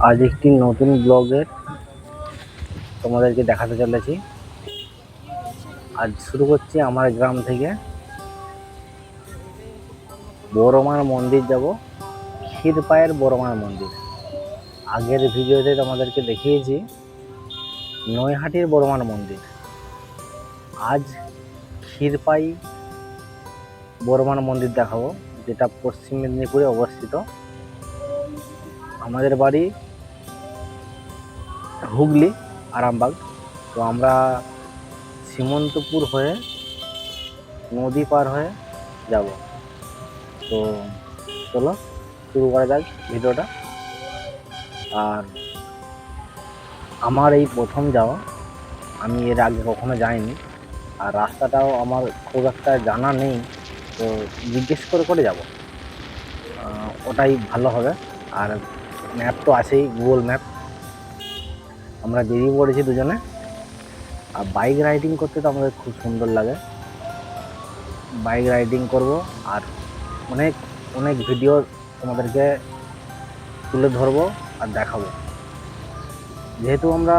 আজ একটি নতুন ব্লগের তোমাদেরকে দেখাতে চলেছি। আজ শুরু করছি আমার গ্রাম থেকে। বড়মার মন্দির যাব, ক্ষীরপাইয়ের বড়মার মন্দির। আগের ভিডিওতে তোমাদেরকে দেখিয়েছি নৈহাটির বড়মার মন্দির। আজ ক্ষীরপাই বড়মার মন্দির দেখাবো, যেটা পশ্চিম মেদিনীপুরে অবস্থিত। আমাদের বাড়ি হুগলি, আরামবাগ। তো আমরা সীমন্তপুর হয়ে নদী পার হয়ে যাব। তো চলো শুরু করা যাক ভিডিওটা। আর আমার এই প্রথম যাওয়া, আমি এর আগে কখনো যাইনি, আর রাস্তাটাও আমার খুব একটা জানা নেই। তো জিজ্ঞেস করে করে যাব, ওটাই ভালো হবে। আর ম্যাপ তো আছেই, গুগল ম্যাপ। আমরা বেরিয়ে পড়েছি দুজনে। আর বাইক রাইডিং করতে তো আমাদের খুব সুন্দর লাগে। বাইক রাইডিং করব আর অনেক অনেক ভিডিও তোমাদেরকে তুলে ধরবো আর দেখাবো। যেহেতু আমরা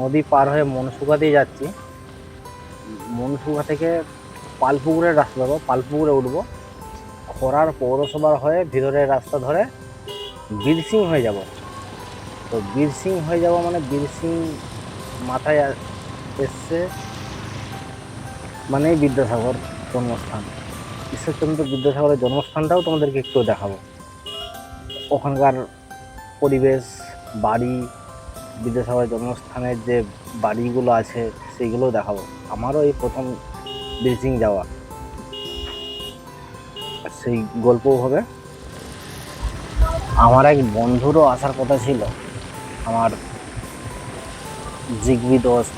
নদী পার হয়ে মনসুকা দিয়ে যাচ্ছি, মনসুকা থেকে পালপুকুরের রাস্তা ধরবো, পালপুকুরে উঠবো, খরার পৌরসভার হয়ে ভিতরের রাস্তা ধরে বীরসিং হয়ে যাব। তো বীরসিং হয়ে যাব মানে বীরসিং মাথায় এসছে মানে বিদ্যাসাগর জন্মস্থান। ঈশ্বরচন্দ্র বিদ্যাসাগরের জন্মস্থানটাও তোমাদেরকে একটু দেখাবো। ওখানকার পরিবেশ, বাড়ি, বিদ্যাসাগরের জন্মস্থানের যে বাড়িগুলো আছে সেইগুলোও দেখাবো। আমারও এই প্রথম বীরসিং যাওয়া, সেই গল্পও হবে। আমার এক বন্ধুরও আসার কথা ছিল, আমার জিগবি দোস্ত।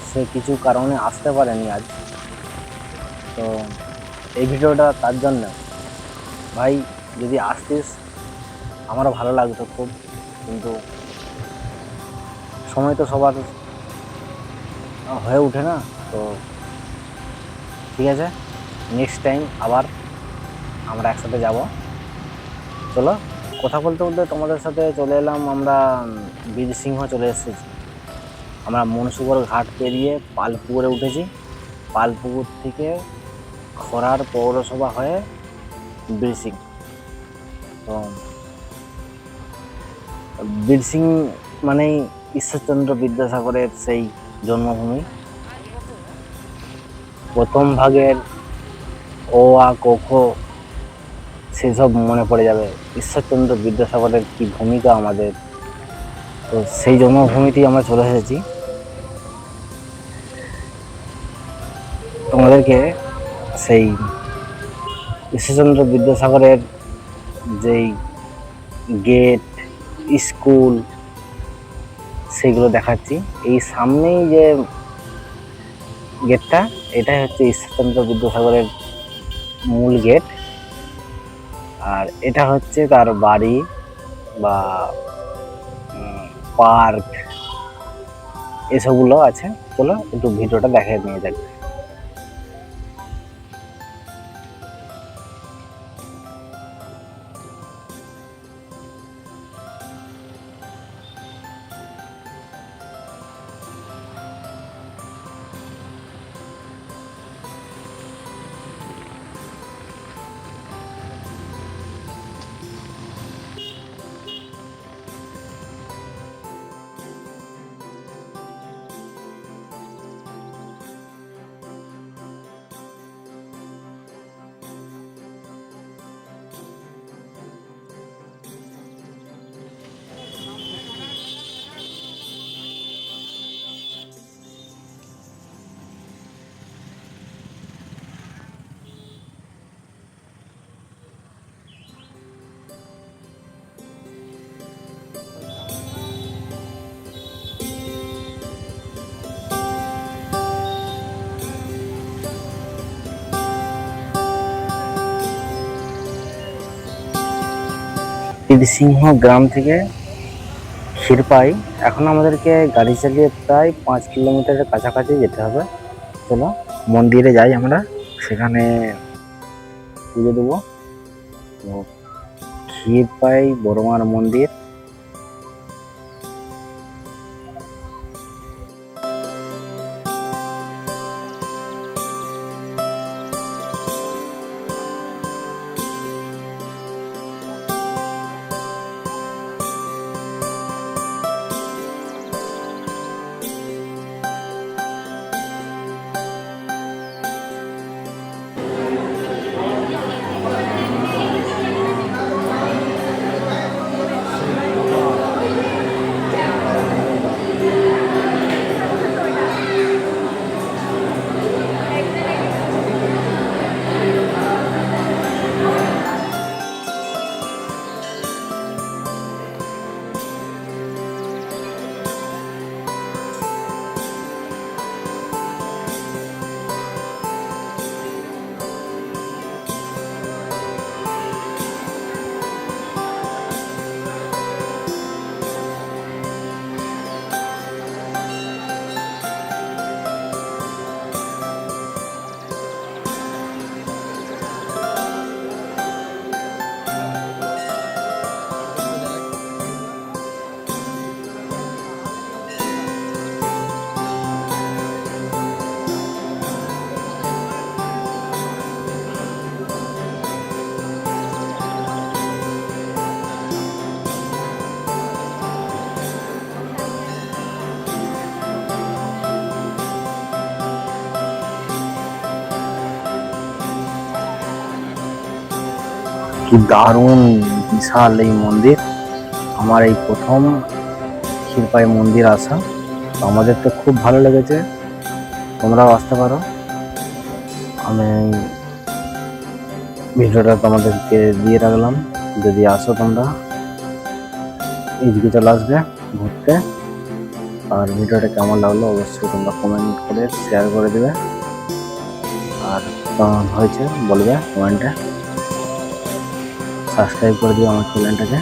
সে কিছু কারণে আসতে পারেনি আজ। তো এই ভিডিওটা তার জন্য। ভাই, যদি আসতিস আমারও ভালো লাগতো খুব, কিন্তু সময় তো সবার হয়ে ওঠে না। তো ঠিক আছে, নেক্সট টাইম আবার আমরা একসাথে যাব। চলো, কথা বলতে বলতে তোমাদের সাথে চলে এলাম আমরা বীরসিংহ চলে এসেছি। আমরা মনসুকর ঘাট পেরিয়ে পালপুকুরে উঠেছি। পালপুকুর থেকে খরার পৌরসভা হয়ে বীরসিং। তো বীরসিং মানেই ঈশ্বরচন্দ্র বিদ্যাসাগরের সেই জন্মভূমি। প্রথম ভাগের ও আ ক খ সেসব মনে পড়ে যাবে। ঈশ্বরচন্দ্র বিদ্যাসাগরের কি ভূমিকা আমাদের। তো সেই জন্মভূমিতেই আমরা চলে এসেছি। তোমাদেরকে সেই ঈশ্বরচন্দ্র বিদ্যাসাগরের যেই গেট, স্কুল, সেগুলো দেখাচ্ছি। এই সামনেই যে গেটটা, এটাই হচ্ছে ঈশ্বরচন্দ্র বিদ্যাসাগরের মূল গেট। আর এটা হচ্ছে তার বাড়ি বা পার্ক, এসবগুলো আছে। চলো একটু ভিডিওটা দেখে নিয়ে যাক। বীরসিংহ গ্রাম থেকে ক্ষীরপাই এখন আমাদেরকে গাড়ি চালিয়ে প্রায় 5 কিলোমিটারের কাছাকাছি যেতে হবে। চলো মন্দিরে যাই, আমরা সেখানে পুজো দেবো। তো ক্ষীরপাই বড়মার মন্দির, কি দারুণ বিশাল এই মন্দির। আমার এই প্রথম ক্ষীরপাই মন্দির আসা, তো আমাদের তো খুব ভালো লেগেছে, তোমরাও আসতে পারো। আমি ভিডিওটা তোমাদেরকে দিয়ে রাখলাম, যদি আসো তোমরা এইদিকে চলে আসবে ঘুরতে। আর ভিডিওটা কেমন লাগলো অবশ্যই তোমরা কমেন্ট করে শেয়ার করে দেবে, আর কেমন হয়েছে বলবে কমেন্টে। সাবস্ক্রাইব করে দিও আমার চ্যানেলটাকে।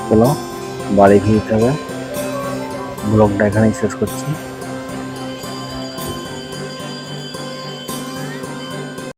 চলো বাড়ি ফিরতে হবে, ব্লগটা এখানেই শেষ করছি।